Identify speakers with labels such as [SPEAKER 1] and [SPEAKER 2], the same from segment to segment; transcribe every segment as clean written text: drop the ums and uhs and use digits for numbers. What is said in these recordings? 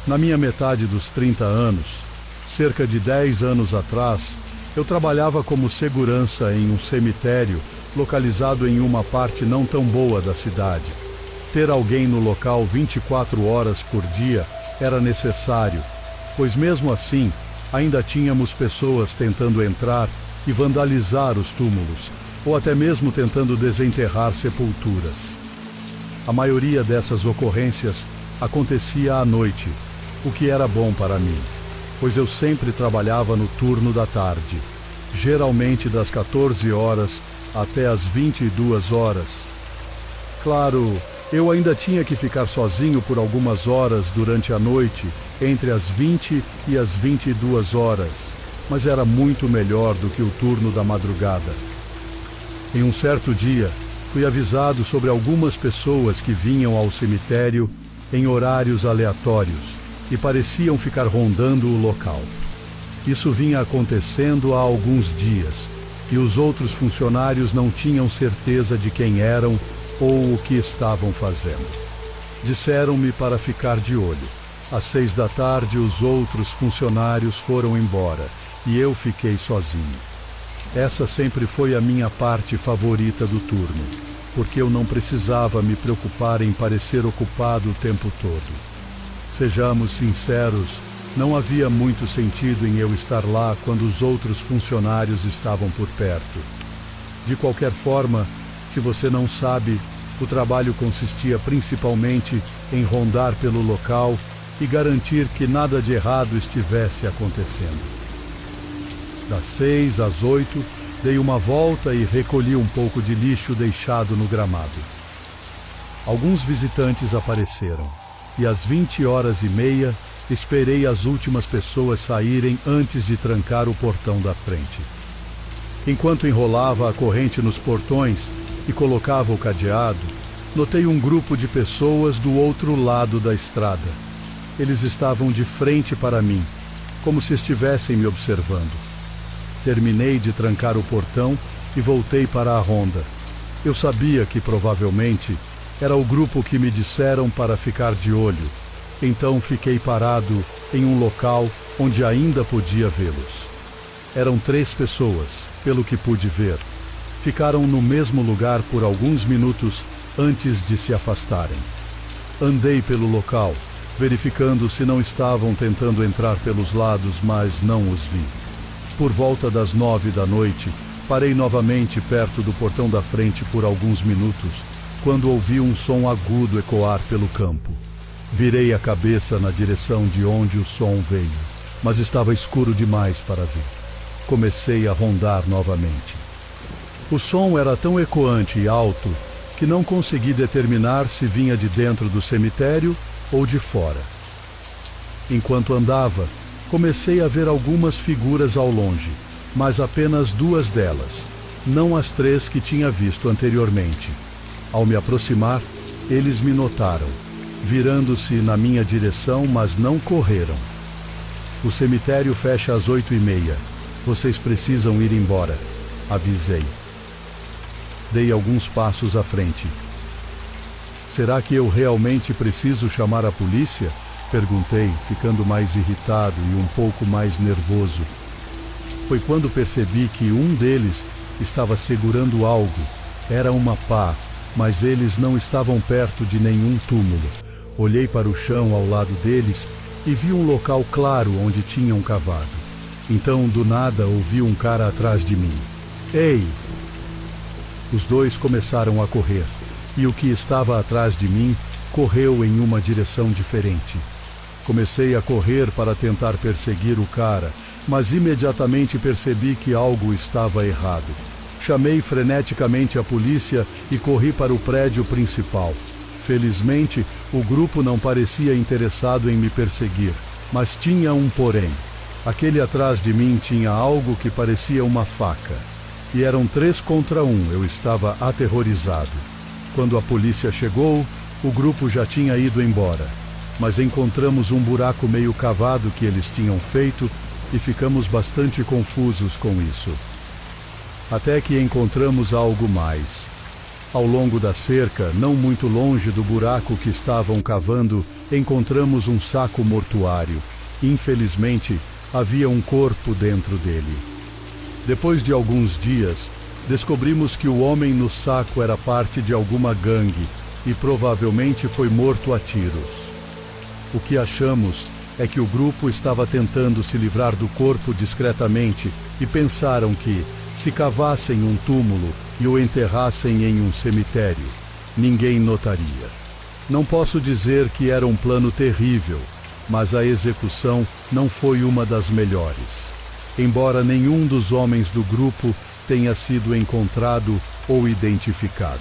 [SPEAKER 1] Na minha metade dos 30 anos, cerca de 10 anos atrás, eu trabalhava como segurança em um cemitério localizado em uma parte não tão boa da cidade. Ter alguém no local 24 horas por dia era necessário, pois mesmo assim, ainda tínhamos pessoas tentando entrar e vandalizar os túmulos, ou até mesmo tentando desenterrar sepulturas. A maioria dessas ocorrências acontecia à noite, o que era bom para mim, pois eu sempre trabalhava no turno da tarde, geralmente das 14 horas até as 22 horas. Claro, eu ainda tinha que ficar sozinho por algumas horas durante a noite, entre as 20 e as 22 horas, mas era muito melhor do que o turno da madrugada. Em um certo dia, fui avisado sobre algumas pessoas que vinham ao cemitério em horários aleatórios e pareciam ficar rondando o local. Isso vinha acontecendo há alguns dias e os outros funcionários não tinham certeza de quem eram ou o que estavam fazendo. Disseram-me para ficar de olho. Às 6 da tarde, os outros funcionários foram embora e eu fiquei sozinho. Essa sempre foi a minha parte favorita do turno, porque eu não precisava me preocupar em parecer ocupado o tempo todo. Sejamos sinceros, não havia muito sentido em eu estar lá quando os outros funcionários estavam por perto. De qualquer forma, se você não sabe, o trabalho consistia principalmente em rondar pelo local e garantir que nada de errado estivesse acontecendo. Das 6 às 8, dei uma volta e recolhi um pouco de lixo deixado no gramado. Alguns visitantes apareceram, e às 20h30, esperei as últimas pessoas saírem antes de trancar o portão da frente. Enquanto enrolava a corrente nos portões e colocava o cadeado, notei um grupo de pessoas do outro lado da estrada. Eles estavam de frente para mim, como se estivessem me observando. Terminei de trancar o portão e voltei para a ronda. Eu sabia que provavelmente era o grupo que me disseram para ficar de olho, então fiquei parado em um local onde ainda podia vê-los. Eram 3 pessoas, pelo que pude ver. Ficaram no mesmo lugar por alguns minutos antes de se afastarem. Andei pelo local, verificando se não estavam tentando entrar pelos lados, mas não os vi. Por volta das 9 da noite, parei novamente perto do portão da frente por alguns minutos, quando ouvi um som agudo ecoar pelo campo. Virei a cabeça na direção de onde o som veio, mas estava escuro demais para ver. Comecei a rondar novamente. O som era tão ecoante e alto que não consegui determinar se vinha de dentro do cemitério ou de fora. Enquanto andava, comecei a ver algumas figuras ao longe, mas apenas 2 delas, não as 3 que tinha visto anteriormente. Ao me aproximar, eles me notaram, virando-se na minha direção, mas não correram. O cemitério fecha às 8h30. Vocês precisam ir embora, avisei. Dei alguns passos à frente. Será que eu realmente preciso chamar a polícia? Perguntei, ficando mais irritado e um pouco mais nervoso. Foi quando percebi que um deles estava segurando algo. Era uma pá, mas eles não estavam perto de nenhum túmulo. Olhei para o chão ao lado deles e vi um local claro onde tinham cavado. Então, do nada, ouvi um cara atrás de mim. Ei! Os 2 começaram a correr, e o que estava atrás de mim correu em uma direção diferente. Comecei a correr para tentar perseguir o cara, mas imediatamente percebi que algo estava errado. Chamei freneticamente a polícia e corri para o prédio principal. Felizmente, o grupo não parecia interessado em me perseguir, mas tinha um porém. Aquele atrás de mim tinha algo que parecia uma faca. E eram 3 contra 1, eu estava aterrorizado. Quando a polícia chegou, o grupo já tinha ido embora. Mas encontramos um buraco meio cavado que eles tinham feito e ficamos bastante confusos com isso. Até que encontramos algo mais. Ao longo da cerca, não muito longe do buraco que estavam cavando, encontramos um saco mortuário. Infelizmente, havia um corpo dentro dele. Depois de alguns dias, descobrimos que o homem no saco era parte de alguma gangue e provavelmente foi morto a tiros. O que achamos é que o grupo estava tentando se livrar do corpo discretamente e pensaram que, se cavassem um túmulo e o enterrassem em um cemitério, ninguém notaria. Não posso dizer que era um plano terrível, mas a execução não foi uma das melhores. Embora nenhum dos homens do grupo tenha sido encontrado ou identificado.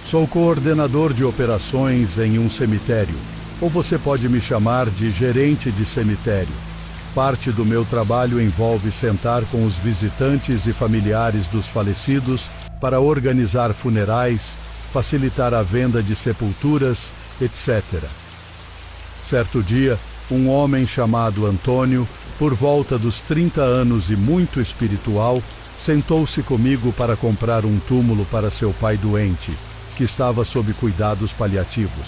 [SPEAKER 1] Sou coordenador de operações em um cemitério, ou você pode me chamar de gerente de cemitério. Parte do meu trabalho envolve sentar com os visitantes e familiares dos falecidos para organizar funerais, facilitar a venda de sepulturas, etc. Certo dia, um homem chamado Antônio, por volta dos 30 anos e muito espiritual, sentou-se comigo para comprar um túmulo para seu pai doente, que estava sob cuidados paliativos.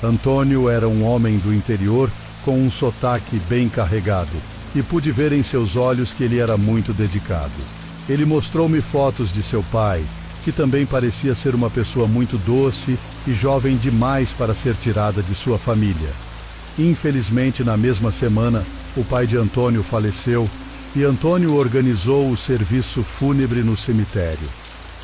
[SPEAKER 1] Antônio era um homem do interior com um sotaque bem carregado, e pude ver em seus olhos que ele era muito dedicado. Ele mostrou-me fotos de seu pai, que também parecia ser uma pessoa muito doce e jovem demais para ser tirada de sua família. Infelizmente, na mesma semana, o pai de Antônio faleceu e Antônio organizou o serviço fúnebre no cemitério.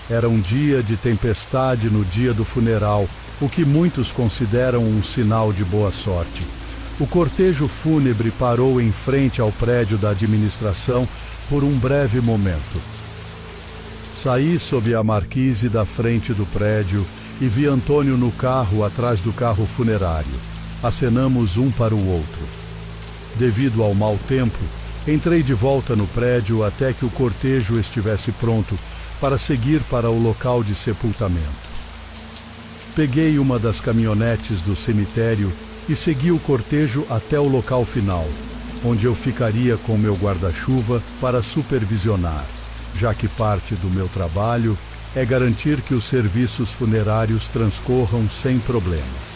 [SPEAKER 1] Era um dia de tempestade no dia do funeral, o que muitos consideram um sinal de boa sorte. O cortejo fúnebre parou em frente ao prédio da administração por um breve momento. Saí sob a marquise da frente do prédio e vi Antônio no carro atrás do carro funerário. Acenamos um para o outro. Devido ao mau tempo, entrei de volta no prédio até que o cortejo estivesse pronto para seguir para o local de sepultamento. Peguei uma das caminhonetes do cemitério e segui o cortejo até o local final, onde eu ficaria com meu guarda-chuva para supervisionar, já que parte do meu trabalho é garantir que os serviços funerários transcorram sem problemas.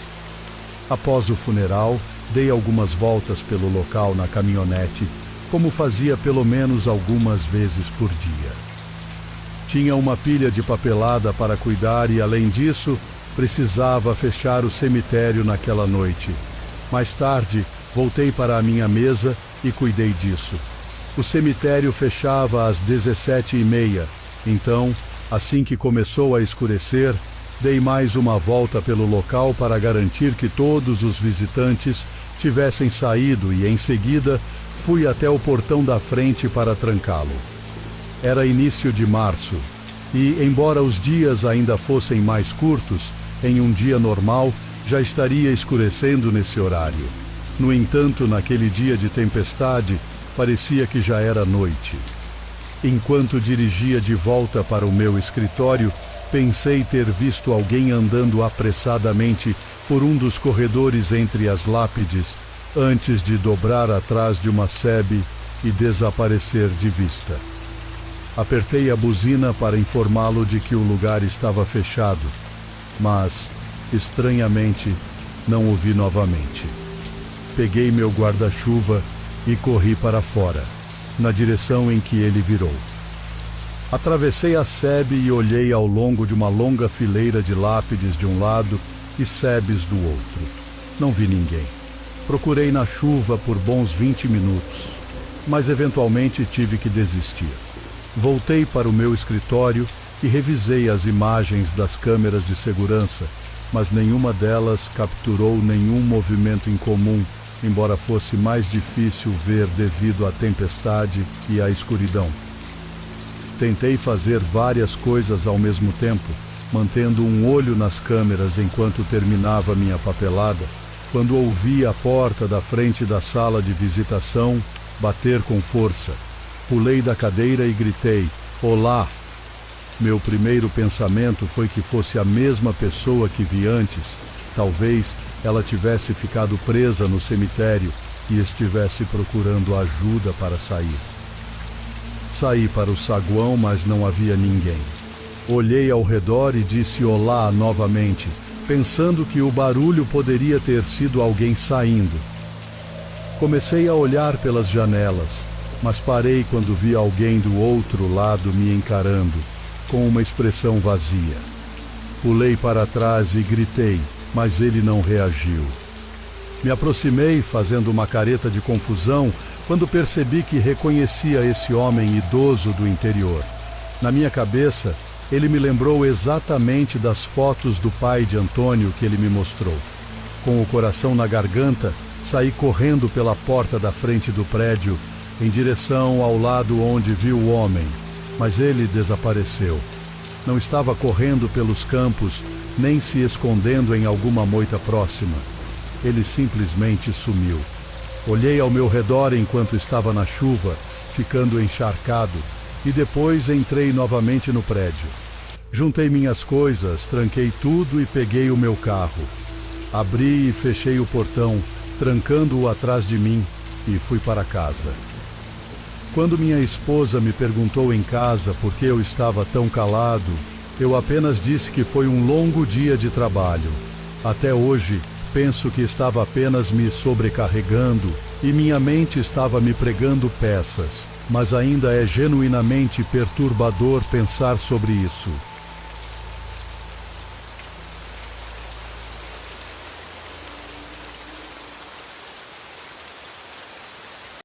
[SPEAKER 1] Após o funeral, dei algumas voltas pelo local na caminhonete, como fazia pelo menos algumas vezes por dia. Tinha uma pilha de papelada para cuidar e, além disso, precisava fechar o cemitério naquela noite. Mais tarde, voltei para a minha mesa e cuidei disso. O cemitério fechava às 17h30, então, assim que começou a escurecer, dei mais uma volta pelo local para garantir que todos os visitantes tivessem saído e, em seguida, fui até o portão da frente para trancá-lo. Era início de março e, embora os dias ainda fossem mais curtos, em um dia normal, já estaria escurecendo nesse horário. No entanto, naquele dia de tempestade, parecia que já era noite. Enquanto dirigia de volta para o meu escritório, pensei ter visto alguém andando apressadamente por um dos corredores entre as lápides, antes de dobrar atrás de uma sebe e desaparecer de vista. Apertei a buzina para informá-lo de que o lugar estava fechado, mas, estranhamente, não o vi novamente. Peguei meu guarda-chuva e corri para fora, na direção em que ele virou. Atravessei a sebe e olhei ao longo de uma longa fileira de lápides de um lado e sebes do outro. Não vi ninguém. Procurei na chuva por bons 20 minutos, mas eventualmente tive que desistir. Voltei para o meu escritório e revisei as imagens das câmeras de segurança, mas nenhuma delas capturou nenhum movimento incomum, embora fosse mais difícil ver devido à tempestade e à escuridão. Tentei fazer várias coisas ao mesmo tempo, mantendo um olho nas câmeras enquanto terminava minha papelada, quando ouvi a porta da frente da sala de visitação bater com força. Pulei da cadeira e gritei: "Olá!" Meu primeiro pensamento foi que fosse a mesma pessoa que vi antes. Talvez ela tivesse ficado presa no cemitério e estivesse procurando ajuda para sair. Saí para o saguão, mas não havia ninguém. Olhei ao redor e disse olá novamente, pensando que o barulho poderia ter sido alguém saindo. Comecei a olhar pelas janelas, mas parei quando vi alguém do outro lado me encarando, com uma expressão vazia. Pulei para trás e gritei, mas ele não reagiu. Me aproximei, fazendo uma careta de confusão, quando percebi que reconhecia esse homem idoso do interior. Na minha cabeça, ele me lembrou exatamente das fotos do pai de Antônio que ele me mostrou. Com o coração na garganta, saí correndo pela porta da frente do prédio, em direção ao lado onde vi o homem, mas ele desapareceu. Não estava correndo pelos campos, nem se escondendo em alguma moita próxima. Ele simplesmente sumiu. Olhei ao meu redor enquanto estava na chuva, ficando encharcado, e depois entrei novamente no prédio. Juntei minhas coisas, tranquei tudo e peguei o meu carro. Abri e fechei o portão, trancando-o atrás de mim, e fui para casa. Quando minha esposa me perguntou em casa por que eu estava tão calado, eu apenas disse que foi um longo dia de trabalho. Até hoje, penso que estava apenas me sobrecarregando e minha mente estava me pregando peças, mas ainda é genuinamente perturbador pensar sobre isso.